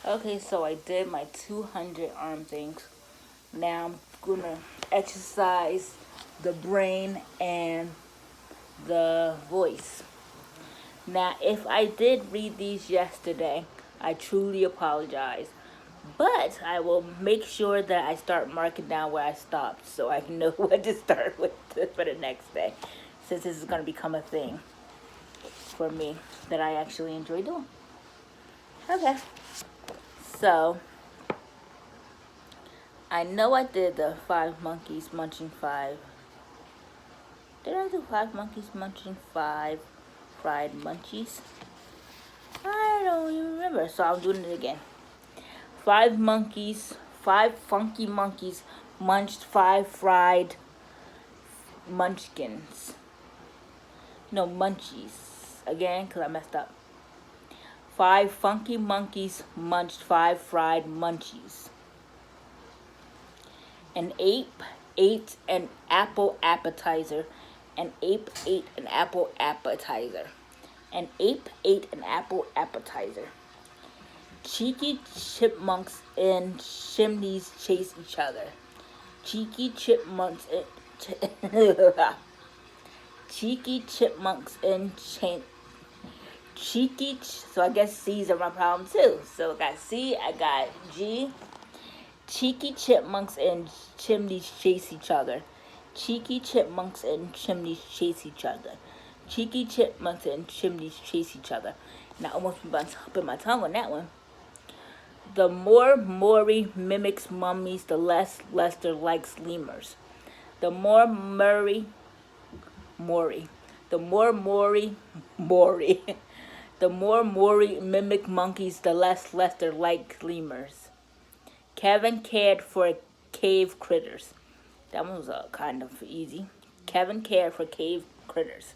Okay, so I did my 200 arm things. Now I'm gonna exercise the brain and the voice. Now, if I did read these yesterday, I truly apologize. But I will make sure that I start marking down where I stopped so I can know what to start with for the next day. Since this is going to become a thing for me that I actually enjoy doing. Okay. So, I know I did the 5 monkeys munching 5. Did I do 5 monkeys munching 5 fried munchies? I don't even remember, so I'm doing it again. 5 funky monkeys munched 5 fried munchkins. No, munchies. Again, because I messed up. 5 funky monkeys munched 5 fried munchies. An ape ate an apple appetizer. An ape ate an apple appetizer. An ape ate an apple appetizer. Cheeky chipmunks in chimneys chase each other. Cheeky chipmunks in cheeky chipmunks in so I guess C's are my problem too. So I got C, I got G. Cheeky chipmunks and chimneys chase each other. Cheeky chipmunks and chimneys chase each other. Cheeky chipmunks and chimneys chase each other. And I almost put my tongue on that one. The more Maury mimics mummies, the less Lester likes lemurs. The more Maury. The more Maury. The more Maury mimic monkeys, the less Lester likes lemurs. Kevin cared for cave critters. That one was kind of easy. Kevin cared for cave critters.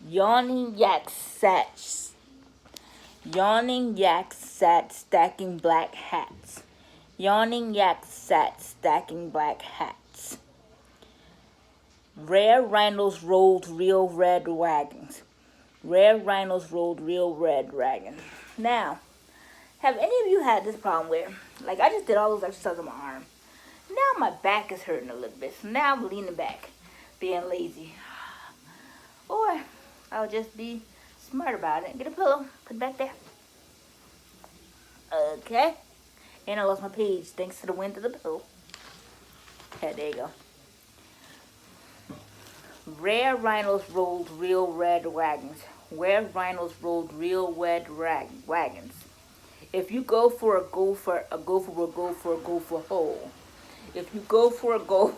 Yawning yaks sat stacking black hats. Yawning yaks sat stacking black hats. Rare rhinos rolled real red wagons. Rare rhinos rolled real red wagons. Now, have any of you had this problem where, like, I just did all those exercises on my arm. Now my back is hurting a little bit. So now I'm leaning back, being lazy. Or I'll just be smart about it. Get a pillow, put it back there. Okay. And I lost my page thanks to the wind of the pillow. Okay, there you go. Rare rhinos rolled real red wagons. Rare rhinos rolled real red wagons. If you go for a gopher, a gopher will go for a gopher hole. If you go for a gopher,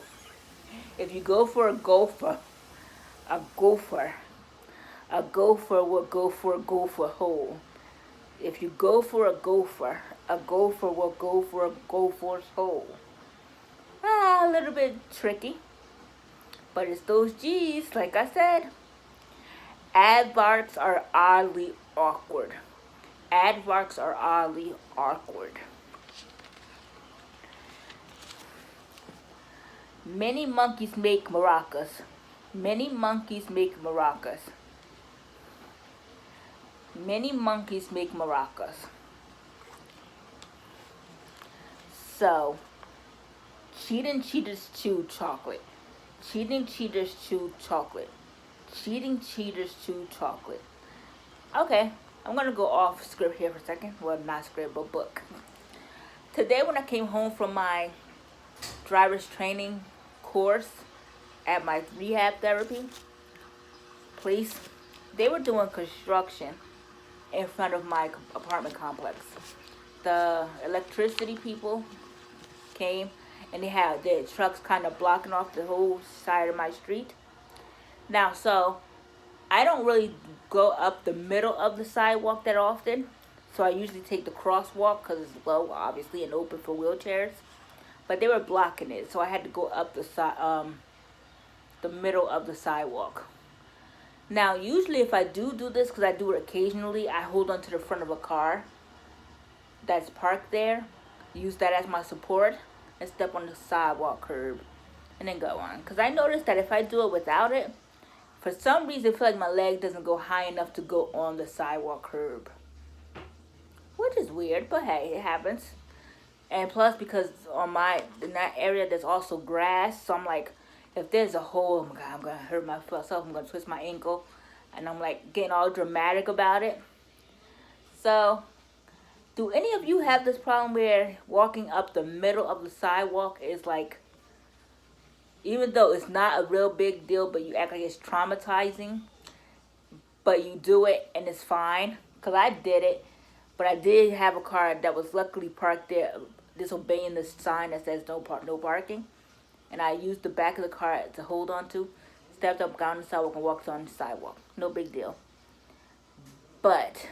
a gopher will go for a gopher hole. If you go for a gopher will go for a gopher's hole. A little bit tricky, but it's those G's, like I said. Aardvarks are oddly awkward. Aardvarks are oddly awkward. Many monkeys make maracas. Many monkeys make maracas. Many monkeys make maracas. So, cheating cheaters chew chocolate. Cheating cheaters chew chocolate. Cheating cheaters chew chocolate. Okay, I'm going to go off script here for a second. Well, not script, but book. Today when I came home from my driver's training course at my rehab therapy place, they were doing construction in front of my apartment complex. The electricity people came and they had their trucks kind of blocking off the whole side of my street. Now, so I don't really go up the middle of the sidewalk that often. So I usually take the crosswalk because it's low, obviously, and open for wheelchairs. But they were blocking it, so I had to go up the middle of the sidewalk. Now, usually if I do this, because I do it occasionally, I hold on to the front of a car that's parked there, use that as my support, and step on the sidewalk curb, and then go on. Because I noticed that if I do it without it, for some reason, I feel like my leg doesn't go high enough to go on the sidewalk curb. Woo! which is weird, but hey, it happens. And plus, because in that area there's also grass, so I'm like, if there's a hole, oh my god, I'm gonna hurt myself. I'm gonna twist my ankle, and I'm like getting all dramatic about it. So, do any of you have this problem where walking up the middle of the sidewalk is like, even though it's not a real big deal, but you act like it's traumatizing, but you do it and it's fine? Because I did it, but I did have a car that was luckily parked there, disobeying the sign that says no parking. And I used the back of the car to hold on to, stepped up, got on the sidewalk, and walked on the sidewalk. No big deal. But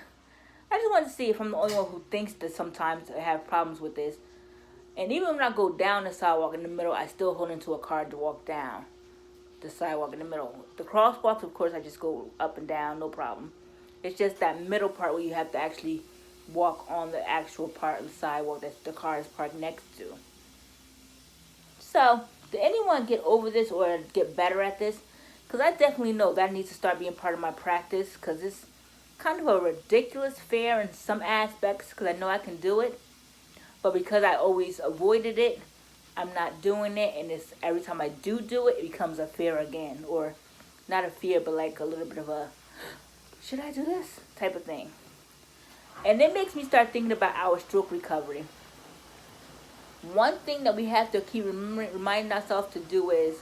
I just wanted to see if I'm the only one who thinks that sometimes I have problems with this. And even when I go down the sidewalk in the middle, I still hold into a car to walk down the sidewalk in the middle. The crosswalks, of course, I just go up and down, no problem. It's just that middle part where you have to actually walk on the actual part of the sidewalk that the car is parked next to. So, did anyone get over this or get better at this? Because I definitely know that needs to start being part of my practice, because it's kind of a ridiculous fear in some aspects, because I know I can do it. But because I always avoided it, I'm not doing it, and it's every time I do it, it becomes a fear again. Or not a fear, but like a little bit of a, should I do this type of thing. And it makes me start thinking about our stroke recovery. One thing that we have to keep reminding ourselves to do is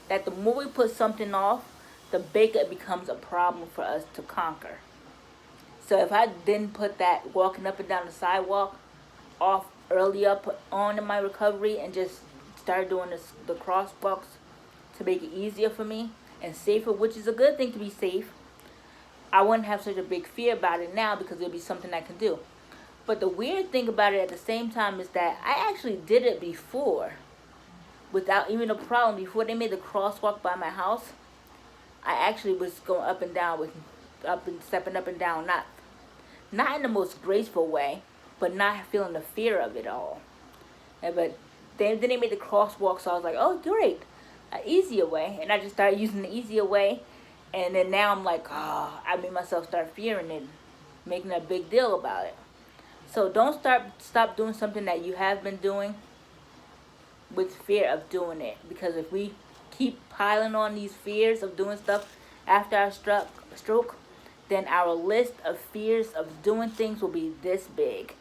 that the more we put something off, the bigger it becomes a problem for us to conquer. So if I didn't put that walking up and down the sidewalk off early up on in my recovery and just started doing the crosswalks to make it easier for me and safer, which is a good thing to be safe, I wouldn't have such a big fear about it now, because it'll be something I can do. But the weird thing about it at the same time is that I actually did it before without even a problem. Before they made the crosswalk by my house, I actually was going up and down stepping up and down, not in the most graceful way, but not feeling the fear of it all. But then they made the crosswalk, so I was like, oh great, an easier way, and I just started using the easier way, and then now I'm like, oh, I made myself start fearing it, making a big deal about it. So don't stop doing something that you have been doing with fear of doing it. Because if we keep piling on these fears of doing stuff after our stroke, then our list of fears of doing things will be this big.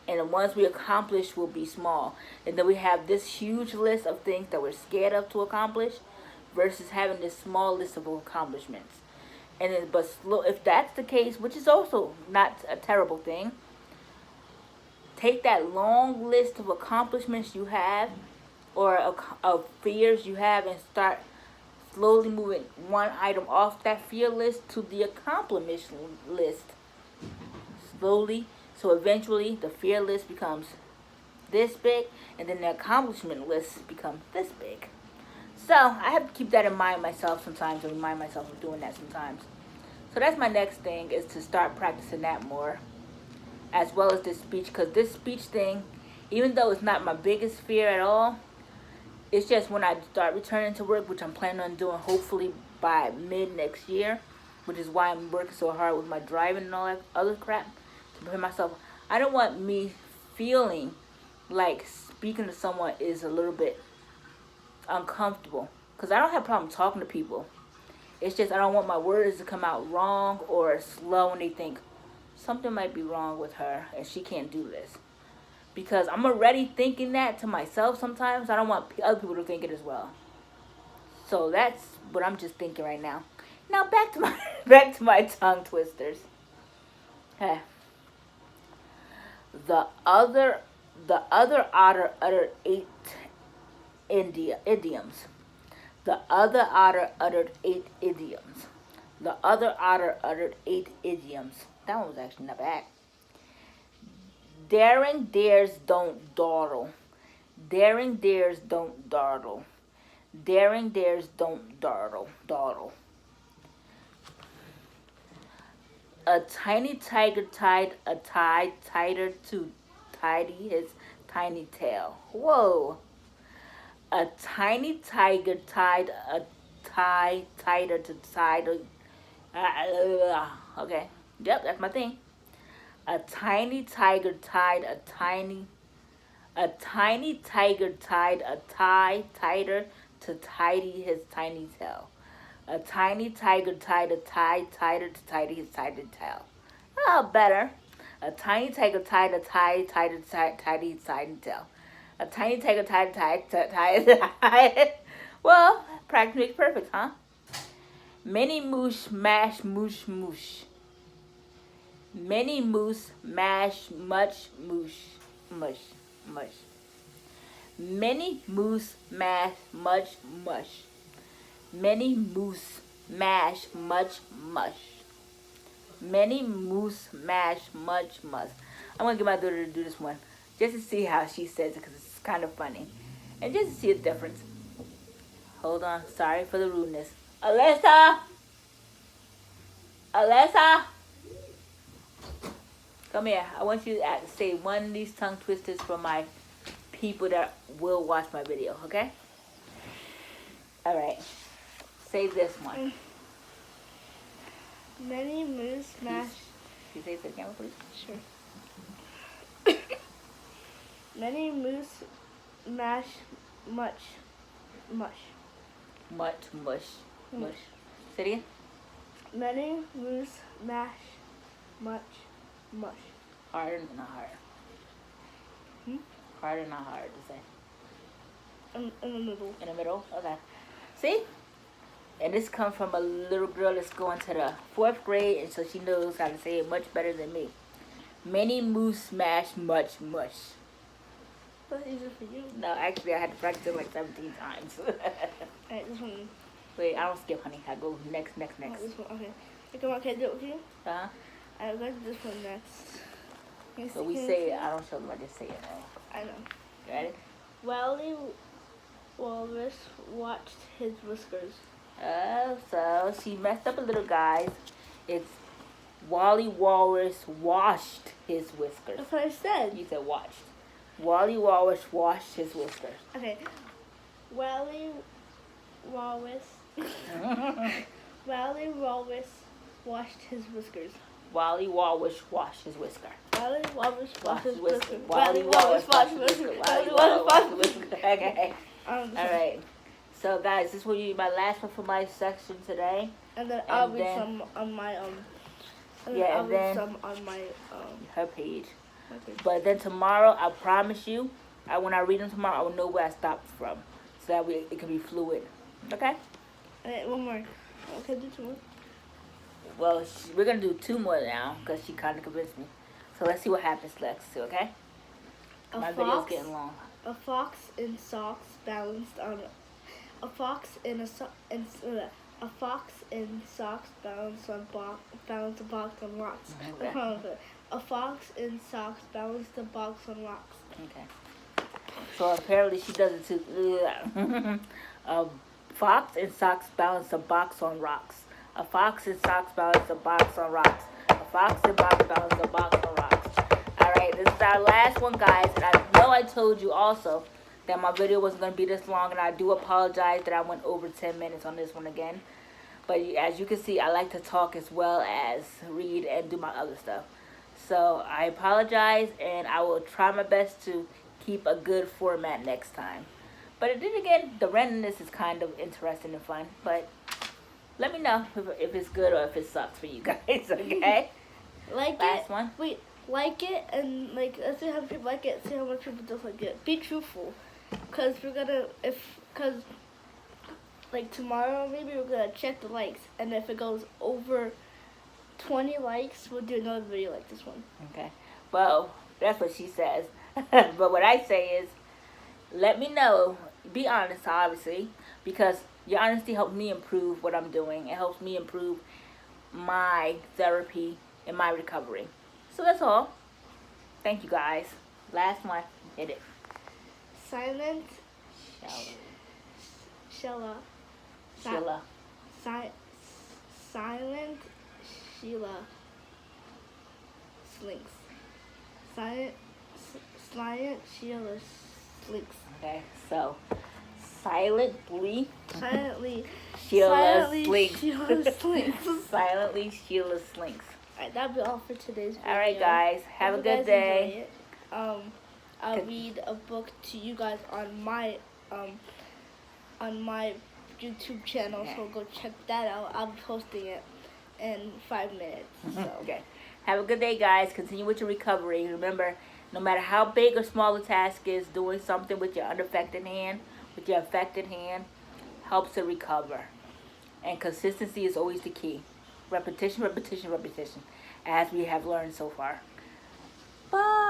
And the ones we accomplish will be small. And then we have this huge list of things that we're scared of to accomplish versus having this small list of accomplishments. And then, if that's the case, which is also not a terrible thing, take that long list of accomplishments you have or of fears you have and start slowly moving one item off that fear list to the accomplishment list. Slowly. So eventually the fear list becomes this big, and then the accomplishment list becomes this big. So I have to keep that in mind myself sometimes, and remind myself of doing that sometimes. So that's my next thing, is to start practicing that more, as well as this speech. Because this speech thing, even though it's not my biggest fear at all, it's just when I start returning to work, which I'm planning on doing hopefully by mid next year, which is why I'm working so hard with my driving and all that other crap to prepare myself. I don't want me feeling like speaking to someone is a little bit uncomfortable, because I don't have a problem talking to people. It's just I don't want my words to come out wrong or slow, and they think something might be wrong with her and she can't do this. Because I'm already thinking that to myself sometimes. I don't want other people to think it as well. So that's what I'm just thinking right now. Now back to my tongue twisters. Okay. The other otter uttered 8 idioms. The other otter uttered 8 idioms. The other otter uttered 8 idioms. That one was actually not bad. Daring dares don't dawdle. Daring dares don't dawdle. Daring dares don't dawdle. A tiny tiger tied a tie tighter to tidy his tiny tail. Whoa. A tiny tiger tied a tie tighter to tidy. Okay. Yep, that's my thing. A tiny tiger tied a tiny tiger tied a tie tighter to tidy his tiny tail. A tiny tiger tied a tie tighter to tidy his tiny tail. Oh, better. A tiny tiger tied a tie tighter to tidy his tiny tail. A tiny tiger tied a tie. Well, practice makes perfect, huh? Many moose mash moosh moosh. Many moose mash much moosh mush mush. Many moose mash much mush. Many moose mash much mush. Many moose mash much mush. I'm gonna get my daughter to do this one just to see how she says it because it's kind of funny and just to see the difference. Hold on, sorry for the rudeness. Alyssa, come here. I want you to say one of these tongue twisters for my people that will watch my video, okay? All right. Say this one. Many moose mash. Can you say it to the camera, please? Sure. Many moose mash much mush. Much mush. Mush. Say it again. Many moose mash much mush. Harder, not harder. Harder, not hard to say. In the middle. In the middle? Okay. See? And this comes from a little girl that's going to the 4th grade, and so she knows how to say it much better than me. Many moose smash much mush. That's easy for you. No, actually, I had to practice it like 17 times. Alright, this one. Wait, I don't skip, honey. I go next. Oh, this one, okay. Come on, can I do it with you? Uh-huh. Alright, let's do this one next. So we say it. I don't show them. I just say it now. I know. You ready? Wally Walrus watched his whiskers. So she messed up a little, guys. It's Wally Walrus washed his whiskers. That's what I said. You said watched. Wally Walrus washed his whiskers. Okay. Wally Walrus. Wally Walrus washed his whiskers. Wally Walrus washed his whisker. Wally Walrus washed his whiskers. Wally Walrus washed his whisker. Wally Walrus washed his whisker. Okay. All right. So guys, this will be my last one for my section today. And then I'll read some on my and then some on my her page. Okay. But then tomorrow, I promise you, when I read them tomorrow, I will know where I stopped from, so that way it can be fluid. Okay? And one more. Okay, do 2 more. Well, we're gonna do 2 more now because she kind of convinced me. So let's see what happens next. Okay? My video's getting long. A fox in socks balanced on. A fox in a fox in socks balanced a box on rocks. Okay. A fox in socks balanced a box on rocks. Okay. So apparently she does it too. A fox in socks balanced a box on rocks. A fox in socks balanced a box on rocks. A fox in box balanced a box on rocks. Alright, this is our last one, guys. And I know I told you also that my video wasn't going to be this long, and I do apologize that I went over 10 minutes on this one again. But as you can see, I like to talk as well as read and do my other stuff. So I apologize, and I will try my best to keep a good format next time. But then again, the randomness is kind of interesting and fun. But let me know if it's good or if it sucks for you guys, okay? Last one. Wait, like it, and like, let's see how many people like it, see how much people don't like it. Be truthful. Because we're gonna, like tomorrow maybe we're gonna check the likes, and if it goes over 20 likes, we'll do another video like this one. Okay. Well, that's what she says. But what I say is, let me know. Be honest, obviously, because your honesty helps me improve what I'm doing. It helps me improve my therapy and my recovery. So that's all. Thank you, guys. Last one. Hit it. Silent Sheila. Silent Sheila slinks. Silent Sheila slinks. Okay, so silently Silently Sheila Silently slinks. Sheila slinks. Silently Sheila slinks. Alright, that'll be all for today's video. All right, guys. Have a Hope good you guys day. enjoy it. I'll read a book to you guys on my YouTube channel, so go check that out. I'll be posting it in 5 minutes. So. Okay. Have a good day, guys. Continue with your recovery. Remember, no matter how big or small the task is, doing something with your affected hand helps to recover. And consistency is always the key. Repetition, repetition, repetition, as we have learned so far. Bye.